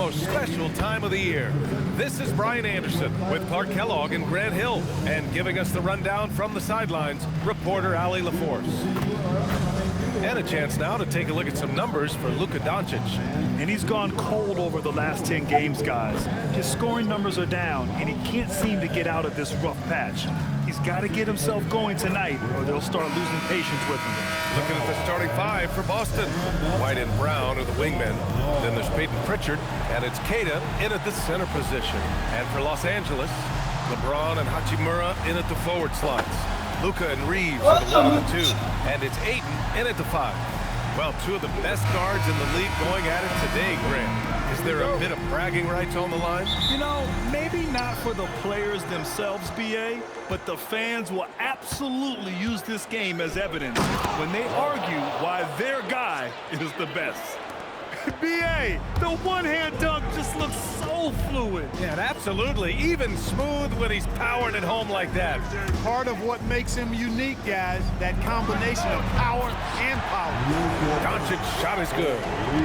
most special time of the year. This is Brian Anderson with Clark Kellogg and Grant Hill, and giving us the rundown from the sidelines, reporter Allie LaForce. And a chance now to take a look at some numbers for Luka Doncic. And he's gone cold over the last 10 games, guys. His scoring numbers are down, and he can't seem to get out of this rough patch. He's got to get himself going tonight, or they'll start losing patience with him. Looking at the starting five for Boston. White and Brown are the wingmen. Then there's Peyton Pritchard, and it's Queta in at the center position. And for Los Angeles, LeBron and Hachimura in at the forward slots. Luka and Reeves are the 1 and the 2, and it's Ayton in at the 5. Well, two of the best guards in the league going at it today, Grant. Is there a bit of bragging rights on the line? You know, maybe not for the players themselves, B.A., but the fans will absolutely use this game as evidence when they argue why their guy is the best. B.A., the one-hand dunk just looks so fluid. Yeah, absolutely. Even smooth when he's powering it home like that. Part of what makes him unique, guys, that combination of power and power. Doncic shot is good.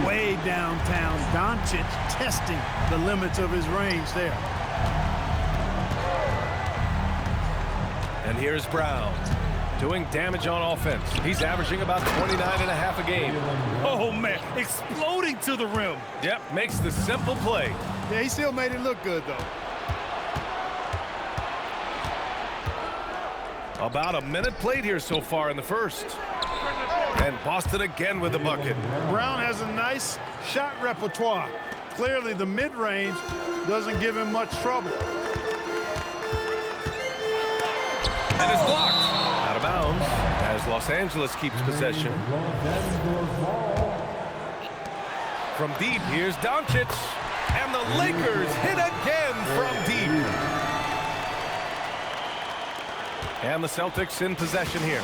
Way downtown, Doncic testing the limits of his range there. And here's Brown, doing damage on offense. He's averaging about 29.5 a game. Oh, man, exploding to the rim. Yep, makes the simple play. Yeah, he still made it look good, though. About a minute played here so far in the first. And Boston again with the bucket. Brown has a nice shot repertoire. Clearly, the mid-range doesn't give him much trouble. And it's blocked. Out of bounds as Los Angeles keeps possession. From deep, here's Doncic. And the Lakers hit again from deep. And the Celtics in possession here.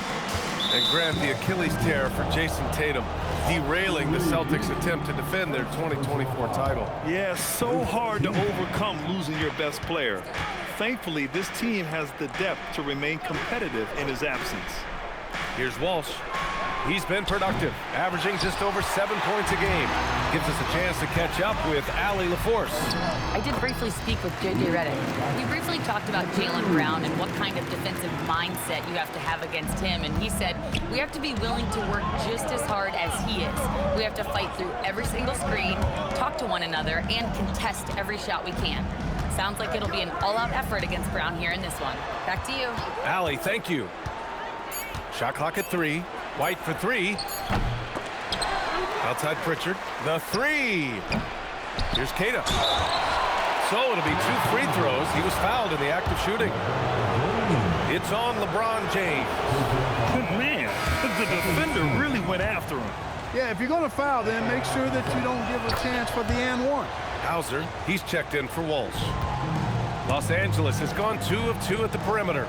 And Grant, the Achilles tear for Jason Tatum, derailing the Celtics' attempt to defend their 2024 title. Yeah, so hard to overcome losing your best player. Thankfully, this team has the depth to remain competitive in his absence. Here's Walsh. He's been productive, averaging just over 7 points a game. Gives us a chance to catch up with Allie LaForce. I did briefly speak with J.J. Redick. We briefly talked about Jaylen Brown and what kind of defensive mindset you have to have against him. And he said, we have to be willing to work just as hard as he is. We have to fight through every single screen, talk to one another, and contest every shot we can. Sounds like it'll be an all-out effort against Brown here in this one. Back to you. Allie, thank you. Shot clock at 3. White for 3. Outside Pritchard. The 3. Here's Queta. So it'll be 2 free throws. He was fouled in the act of shooting. It's on LeBron James. Man, the defender really went after him. Yeah, if you're going to foul, then make sure that you don't give a chance for the and one. Hauser, he's checked in for Walsh. Los Angeles has gone 2 of 2 at the perimeter.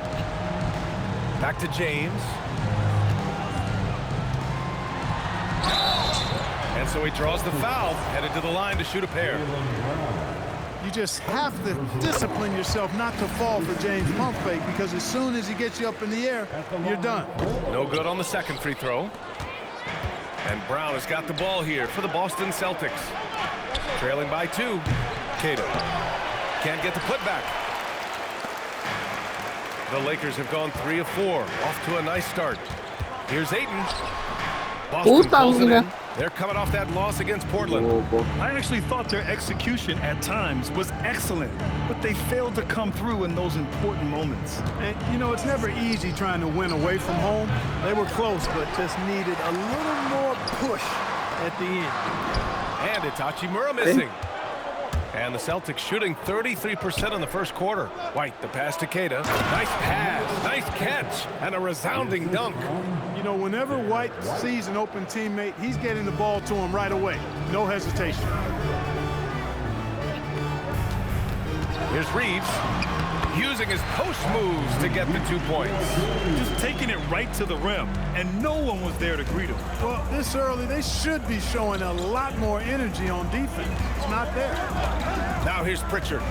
Back to James. And so he draws the foul, headed to the line to shoot a pair. You just have to discipline yourself not to fall for James pump fake, because as soon as he gets you up in the air, you're done. No good on the second free throw. And Brown has got the ball here for the Boston Celtics. Trailing by 2. Queta can't get the putback. The Lakers have gone 3 of 4. Off to a nice start. Here's Ayton. Boston pulls it in. They're coming off that loss against Portland. I actually thought their execution at times was excellent, but they failed to come through in those important moments. And, you know, it's never easy trying to win away from home. They were close, but just needed a little more push at the end. And it's Hachimura missing. And the Celtics shooting 33% in the first quarter. White, the pass to Queta. Nice pass, nice catch, and a resounding dunk. You know, whenever White sees an open teammate, he's getting the ball to him right away. No hesitation. Here's Reeves, using his post moves to get the 2 points. Just taking it right to the rim, and no one was there to greet him. Well, this early, they should be showing a lot more energy on defense. It's not there. Now here's Pritchard.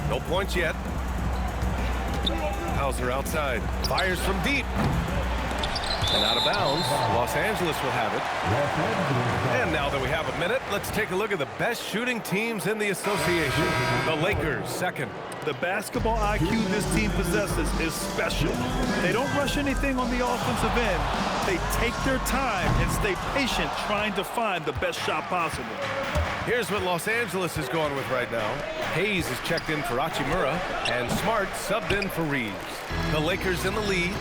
No points yet. Hauser outside. Fires from deep. And out of bounds, Los Angeles will have it. And now that we have a minute, let's take a look at the best shooting teams in the association. The Lakers, second. The basketball IQ this team possesses is special. They don't rush anything on the offensive end. They take their time and stay patient trying to find the best shot possible. Here's what Los Angeles is going with right now. Hayes is checked in for Hachimura, and Smart subbed in for Reeves. The Lakers in the lead.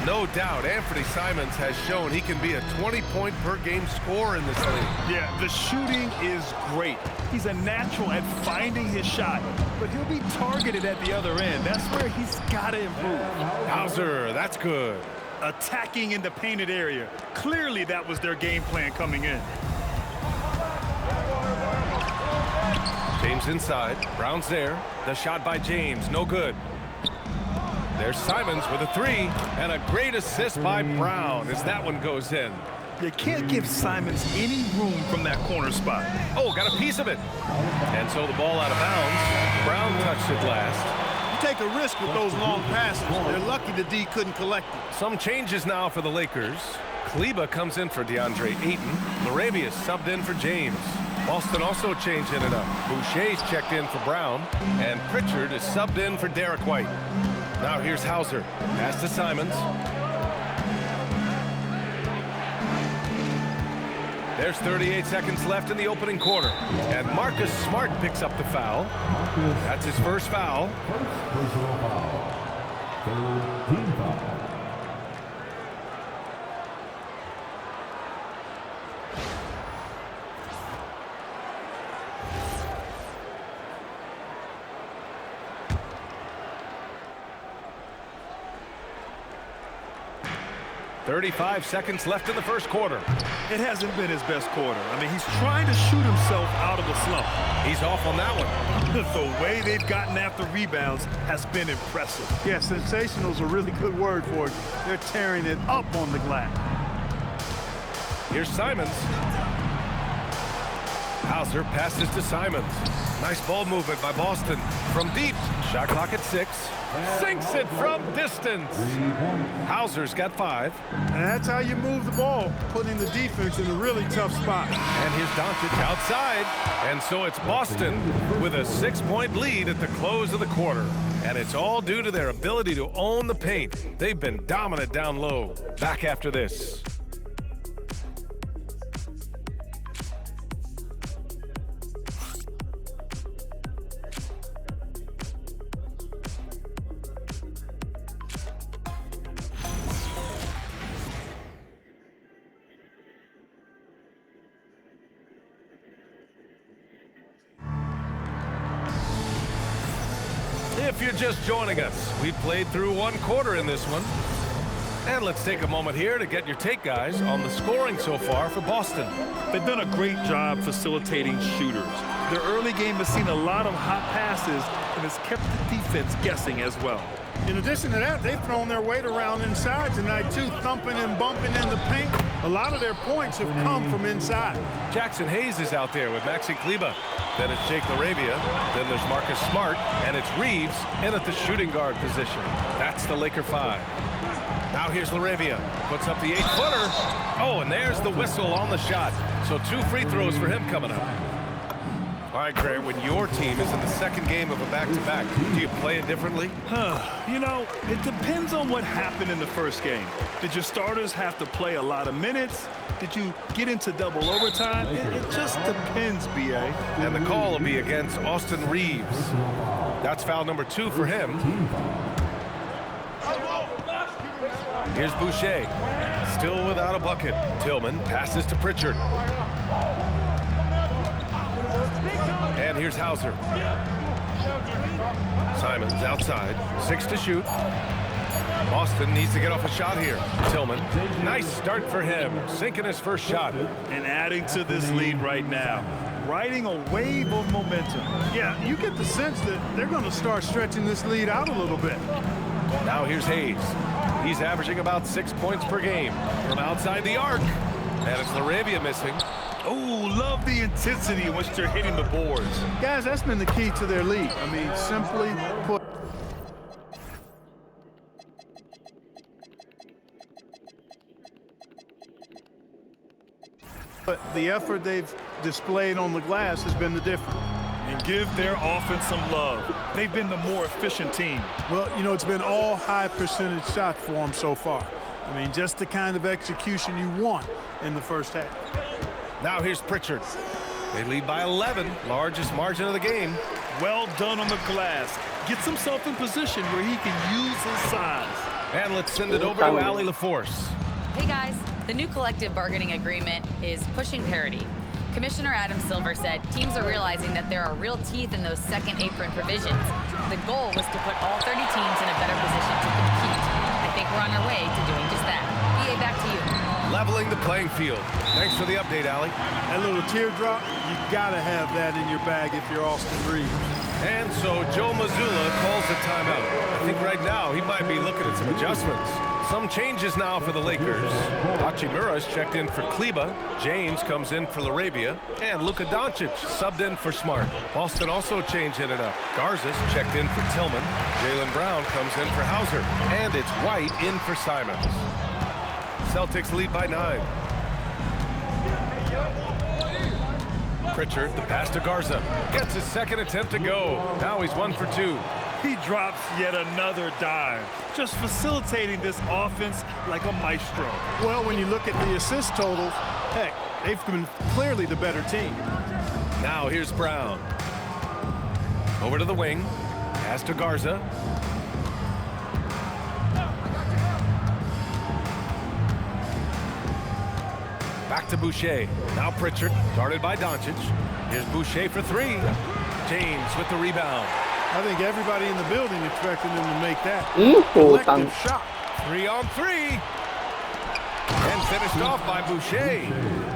No doubt, Anthony Simons has shown he can be a 20-point-per-game scorer in this league. Yeah, the shooting is great. He's a natural at finding his shot, but he'll be targeted at the other end. That's where he's got to improve. Hauser, that's good. Attacking in the painted area. Clearly, that was their game plan coming in. James inside. Brown's there. The shot by James, no good. There's Simons with a three, and a great assist by Brown as that one goes in. You can't give Simons any room from that corner spot. Oh, got a piece of it. And so the ball out of bounds. Brown touched it last. You take a risk with those long passes. They're lucky the D couldn't collect it. Some changes now for the Lakers. Kleber comes in for DeAndre Ayton. Laravia subbed in for James. Boston also changing it up. Boucher's checked in for Brown, and Pritchard is subbed in for Derek White. Now here's Hauser. Pass to Simons. There's 38 seconds left in the opening quarter. And Marcus Smart picks up the foul. That's his first foul. Personal foul. Team foul. .35 seconds left in the first quarter. It hasn't been his best quarter. I mean, he's trying to shoot himself out of the slump. He's off on that one. The way they've gotten after rebounds has been impressive. Yeah, sensational is a really good word for it. They're tearing it up on the glass. Here's Simons. Hauser passes to Simons. Nice ball movement by Boston. From deep, shot clock at 6. Sinks it from distance. Hauser's got 5. And that's how you move the ball, putting the defense in a really tough spot. And here's Doncic outside. And so it's Boston with a 6-point lead at the close of the quarter. And it's all due to their ability to own the paint. They've been dominant down low. Back after this. If you're just joining us, we played through one quarter in this one. And let's take a moment here to get your take, guys, on the scoring so far for Boston. They've done a great job facilitating shooters. Their early game has seen a lot of hot passes and has kept the defense guessing as well. In addition to that, they've thrown their weight around inside tonight, too, thumping and bumping in the paint. A lot of their points have come from inside. Jackson Hayes is out there with Maxi Kleber. Then it's Jake Laravia. Then there's Marcus Smart. And it's Reeves in at the shooting guard position. That's the Laker 5. Now here's Laravia. Puts up the 8-footer. Oh, and there's the whistle on the shot. So 2 free throws for him coming up. All right, Grant, when your team is in the second game of a back-to-back, do you play it differently? You know, it depends on what happened in the first game. Did your starters have to play a lot of minutes? Did you get into double overtime? It just depends, B.A. And the call will be against Austin Reeves. That's foul number 2 for him. Here's Boucher. Still without a bucket. Tillman passes to Pritchard. And here's Hauser. Simons outside. 6 to shoot. Boston needs to get off a shot here. Tillman. Nice start for him. Sinking his first shot. And adding to this lead right now. Riding a wave of momentum. Yeah, you get the sense that they're going to start stretching this lead out a little bit. Now here's Hayes. He's averaging about 6 points per game from outside the arc. And it's Laravia missing. Oh, love the intensity in which they're hitting the boards. Guys, that's been the key to their lead. I mean, simply put. But the effort they've displayed on the glass has been the difference. And give their offense some love. They've been the more efficient team. Well, you know, it's been all high percentage shots for them so far. I mean, just the kind of execution you want in the first half. Now here's Pritchard. They lead by 11, largest margin of the game. Well done on the glass. Gets himself in position where he can use his size. And let's send it over to Allie LaForce. Hey guys, the new collective bargaining agreement is pushing parity. Commissioner Adam Silver said teams are realizing that there are real teeth in those second apron provisions. The goal was to put all 30 teams in a better position to compete. I think we're on our way to doing just that. BA, back to you. Leveling the playing field. Thanks for the update, Allie. That little teardrop, you gotta have that in your bag if you're Austin Reeves. And so Joe Mazzulla calls a timeout. I think right now he might be looking at some adjustments. Some changes now for the Lakers. Hachimura's checked in for Kleba. James comes in for Larabia. And Luka Doncic subbed in for Smart. Boston also changing it up. Garza's checked in for Tillman. Jaylen Brown comes in for Hauser. And it's White in for Simons. Celtics lead by 9. Pritchard, the pass to Garza. Gets his second attempt to go. Now he's 1 for 2. He drops yet another dime, just facilitating this offense like a maestro. Well, when you look at the assist totals, heck, they've been clearly the better team. Now here's Brown. Over to the wing. Pass to Garza. Back to Boucher. Now Pritchard, guarded by Doncic. Here's Boucher for 3. James with the rebound. I think everybody in the building expected them to make that. ตัง Collective shot. 3 on 3. And finished off by Boucher.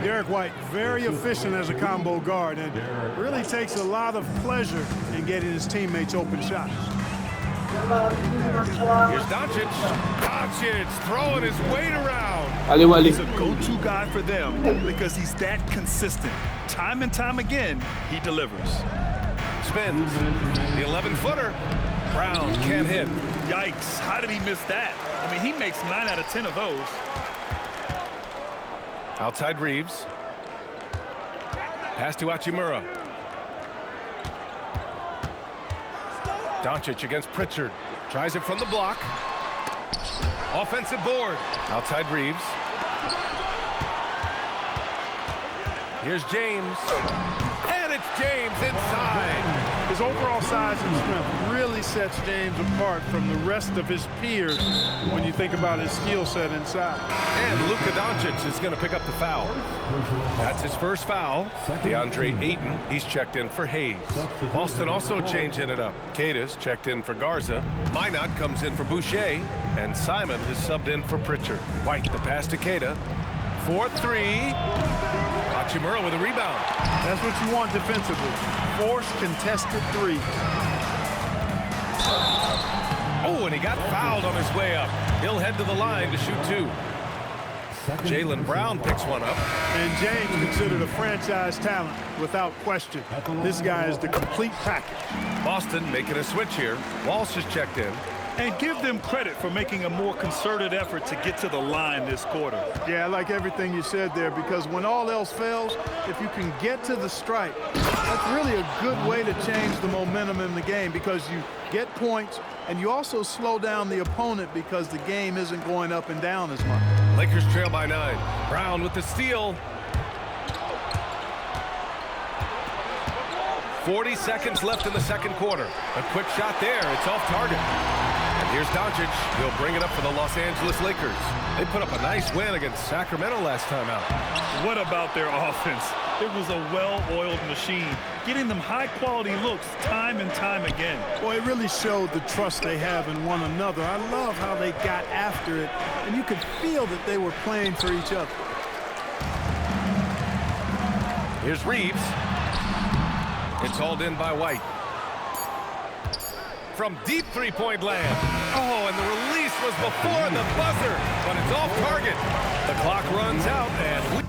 Derek White, very efficient as a combo guard and really takes a lot of pleasure in getting his teammates open shots. Here's Doncic. Doncic throwing his weight around. เขาเรียกว่า He's a go-to guy for them because he's that consistent. Time and time again, he delivers. Spins. The 11-footer. Brown can't hit. Yikes, how did he miss that? I mean, he makes 9 out of 10 of those. Outside Reeves. Pass to Hachimura. Doncic against Pritchard. Tries it from the block. Offensive board. Outside Reeves. Here's James. And it's James inside. His overall size and strength really sets James apart from the rest of his peers when you think about his skill set inside. And Luka Doncic is going to pick up the foul. That's his first foul. DeAndre Ayton, he's checked in for Hayes. Boston also changing it up. Cadiz checked in for Garza. Minot comes in for Boucher. And Simon is subbed in for Pritchard. White, the pass to Queta. 4-3. Hachimura with a rebound. That's what you want defensively. Force contested three. Oh, and he got fouled on his way up. He'll head to the line to shoot 2. Jaylen Brown picks one up. And James considered a franchise talent without question. This guy is the complete package. Boston making a switch here. Walsh is checked in. And give them credit for making a more concerted effort to get to the line this quarter. Yeah, I like everything you said there because when all else fails, if you can get to the stripe, that's really a good way to change the momentum in the game because you get points and you also slow down the opponent because the game isn't going up and down as much. Lakers trail by 9. Brown with the steal. 40 seconds left in the second quarter. A quick shot there. It's off target. And here's Doncic. He'll bring it up for the Los Angeles Lakers. They put up a nice win against Sacramento last time out. What about their offense? It was a well-oiled machine, getting them high-quality looks time and time again. Boy, it really showed the trust they have in one another. I love how they got after it, and you could feel that they were playing for each other. Here's Reeves. It's hauled in by White. From deep three-point land. Oh, and the release was before the buzzer, but it's off target. The clock runs out, and